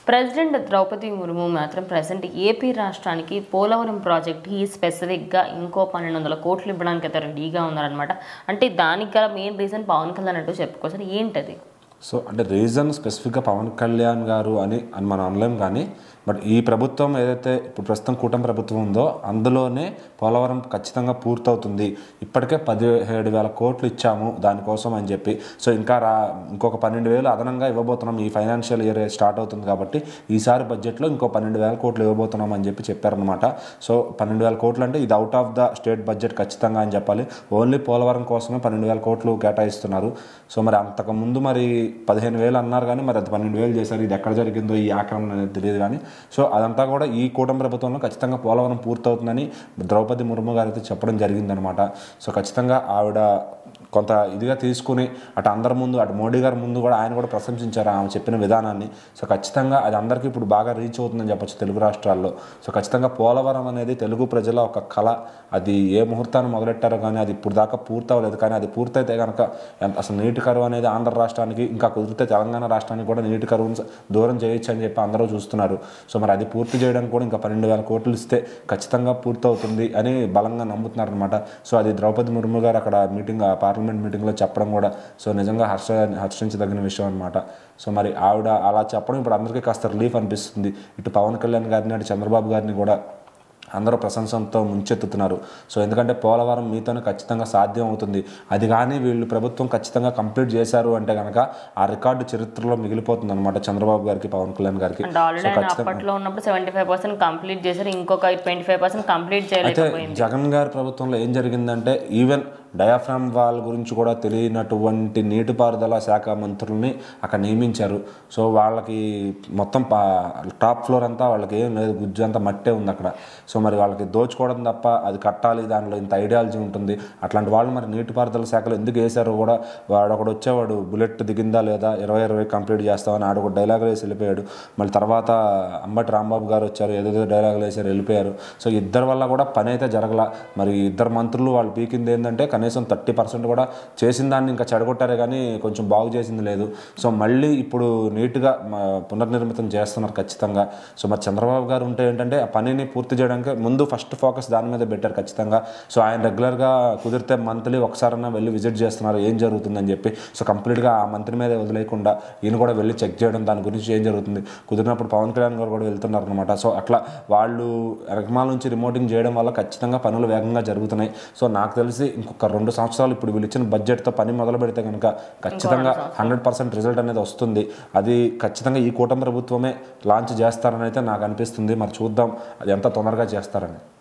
President Draupadi Murmu మాత్రం present AP రాష్ట్రానికి పోలవరం ప్రాజెక్ట్కి స్పెసిఫిక్గా ఇంకో 1200 కోట్లు ఇవ్వడానికి అయితే రెడీగా ఉన్నారనమాట. అంటే దానికి గల మెయిన్ రీజన్ పవన్ కళ్యాణ్ అంటూ చెప్పుకోవచ్చు. ఏంటది? సో అంటే రీజన్ స్పెసిఫిక్గా పవన్ కళ్యాణ్ గారు అని మనం అనలేం. కానీ బట్ ఈ ప్రభుత్వం ఏదైతే ఇప్పుడు ప్రస్తుతం కూటమి ప్రభుత్వం ఉందో అందులోనే పోలవరం ఖచ్చితంగా పూర్తవుతుంది. ఇప్పటికే 17,000 కోట్లు ఇచ్చాము దానికోసం అని చెప్పి. సో ఇంకొక 12,000 అదనంగా ఇవ్వబోతున్నాం. ఈ ఫైనాన్షియల్ ఇయర్ స్టార్ట్ అవుతుంది కాబట్టి ఈసారి బడ్జెట్లో ఇంకో 12,000 కోట్లు ఇవ్వబోతున్నాం అని చెప్పి చెప్పారనమాట. సో 12,000 కోట్లు అంటే ఇది out of the state budget ఖచ్చితంగా అని చెప్పాలి. ఓన్లీ పోలవరం కోసమే 12,000 కోట్లు కేటాయిస్తున్నారు. సో మరి అంతకుముందు మరి 15,000 అన్నారు కానీ మరి అది 12,000 చేశారు. ఇది ఎక్కడ జరిగిందో ఈ ఆక్రమణ అనేది తెలియదు. కానీ సో అదంతా కూడా ఈ కూటమి ప్రభుత్వంలో ఖచ్చితంగా పోలవరం పూర్తవుతుందని ద్రౌపది ముర్ము గారు అయితే చెప్పడం జరిగిందనమాట. సో ఖచ్చితంగా ఆవిడ కొంత ఇదిగా తీసుకుని అటు అందరి ముందు అటు మోడీ గారి ముందు కూడా ఆయన కూడా ప్రశంసించారు ఆమె చెప్పిన విధానాన్ని. సో ఖచ్చితంగా అది అందరికీ ఇప్పుడు బాగా రీచ్ అవుతుందని చెప్పొచ్చు తెలుగు రాష్ట్రాల్లో. సో ఖచ్చితంగా పోలవరం అనేది తెలుగు ప్రజల ఒక కళ. అది ఏ ముహూర్తాన్ని మొదలెట్టారో కానీ అది ఇప్పుడు దాకా పూర్తవలేదు. కానీ అది పూర్తయితే కనుక అసలు నీటి కరువు అనేది ఆంధ్ర రాష్ట్రానికి, ఇంకా కుదిరితే తెలంగాణ రాష్ట్రానికి కూడా నీటి కరువును దూరం చేయొచ్చు అని చెప్పి అందరూ చూస్తున్నారు. సో మరి అది పూర్తి చేయడానికి కూడా ఇంకా 12,000 కోట్లు ఇస్తే ఖచ్చితంగా పూర్తవుతుంది అని బలంగా నమ్ముతున్నారు అనమాట. సో అది ద్రౌపది ముర్ము గారు అక్కడ పార్లమెంట్ మీటింగ్లో చెప్పడం కూడా సో నిజంగా హర్షించదగిన విషయం అనమాట. సో మరి ఆవిడ అలా చెప్పడం ఇప్పుడు అందరికీ కాస్త రిలీఫ్ అనిపిస్తుంది. ఇటు పవన్ కళ్యాణ్ గారిని అటు చంద్రబాబు గారిని కూడా అందరూ ప్రశంసంతో ముంచెత్తుతున్నారు. సో ఎందుకంటే పోలవరం మీతోనే ఖచ్చితంగా సాధ్యం అవుతుంది. అది కానీ వీళ్ళు ప్రభుత్వం ఖచ్చితంగా కంప్లీట్ చేశారు అంటే కనుక ఆ రికార్డు చరిత్రలో మిగిలిపోతుంది అనమాట చంద్రబాబు గారికి, పవన్ కళ్యాణ్ గారికి. అప్పట్లో ఉన్నప్పుడు 75% కంప్లీట్ చేశారు, ఇంకొక 25% కంప్లీట్ చేయలేకపోయింది. అయితే జగన్ గారి ప్రభుత్వంలో ఏం జరిగిందంటే ఈవెన్ డయాఫ్రామ్ వాల్ గురించి కూడా తెలియనటువంటి నీటిపారుదల శాఖ మంత్రుల్ని అక్కడ నియమించారు. సో వాళ్ళకి మొత్తం టాప్ ఫ్లోర్ అంతా వాళ్ళకి ఏం లేదు, గుజ్జు అంతా మట్టే ఉంది అక్కడ. సో మరి వాళ్ళకి దోచుకోవడం తప్ప అది కట్టాలి, దానిలో ఇంత ఐడియాలజీ ఉంటుంది. అట్లాంటి వాళ్ళు మరి నీటిపారుదల శాఖలో ఎందుకు వేశారో కూడా వాడు ఒకడు వచ్చేవాడు బుల్లెట్ దిగిందా లేదా 20 కంప్లీట్ చేస్తామని ఆడు ఒక డైలాగులు వేసి వెళ్ళిపోయాడు. మళ్ళీ తర్వాత అంబటి రాంబాబు గారు వచ్చారు, ఏదేదో డైలాగులు వేసారు, వెళ్ళిపోయారు. సో ఇద్దరి వల్ల కూడా పని అయితే జరగల. మరి ఇద్దరు మంత్రులు వాళ్ళు పీకింది ఏంటంటే కనీసం 30% కూడా చేసిన దాన్ని ఇంకా చెడగొట్టారే కానీ కొంచెం బాగు చేసింది లేదు. సో మళ్ళీ ఇప్పుడు నీట్గా పునర్నిర్మితం చేస్తున్నారు ఖచ్చితంగా. సో మరి చంద్రబాబు గారు ఉంటే ఏంటంటే ఆ పనిని పూర్తి చేయడానికి ముందు ఫస్ట్ ఫోకస్ దాని మీద పెట్టారు ఖచ్చితంగా. సో ఆయన రెగ్యులర్గా కుదిరితే మంత్లీ ఒకసారైనా వెళ్ళి విజిట్ చేస్తున్నారు ఏం జరుగుతుందని చెప్పి. సో కంప్లీట్గా ఆ మంత్రి మీద వదిలేయకుండా ఈయన కూడా వెళ్ళి చెక్ చేయడం, దాని గురించి ఏం జరుగుతుంది, కుదిరినప్పుడు పవన్ కళ్యాణ్ గారు కూడా వెళ్తున్నారు అనమాట. సో అట్లా వాళ్ళు ఎరకమాల నుంచి రిమోటింగ్ చేయడం వల్ల ఖచ్చితంగా పనులు వేగంగా జరుగుతున్నాయి. సో నాకు తెలిసి ఇంకొక 2 సంవత్సరాలు ఇప్పుడు వీళ్ళు ఇచ్చిన బడ్జెట్తో పని మొదలు పెడితే కనుక ఖచ్చితంగా 100% రిజల్ట్ అనేది వస్తుంది. అది ఖచ్చితంగా ఈ కూటమి ప్రభుత్వమే లాంచ్ చేస్తారని అయితే నాకు అనిపిస్తుంది. మరి చూద్దాం అది ఎంత తొందరగా చేస్తారని.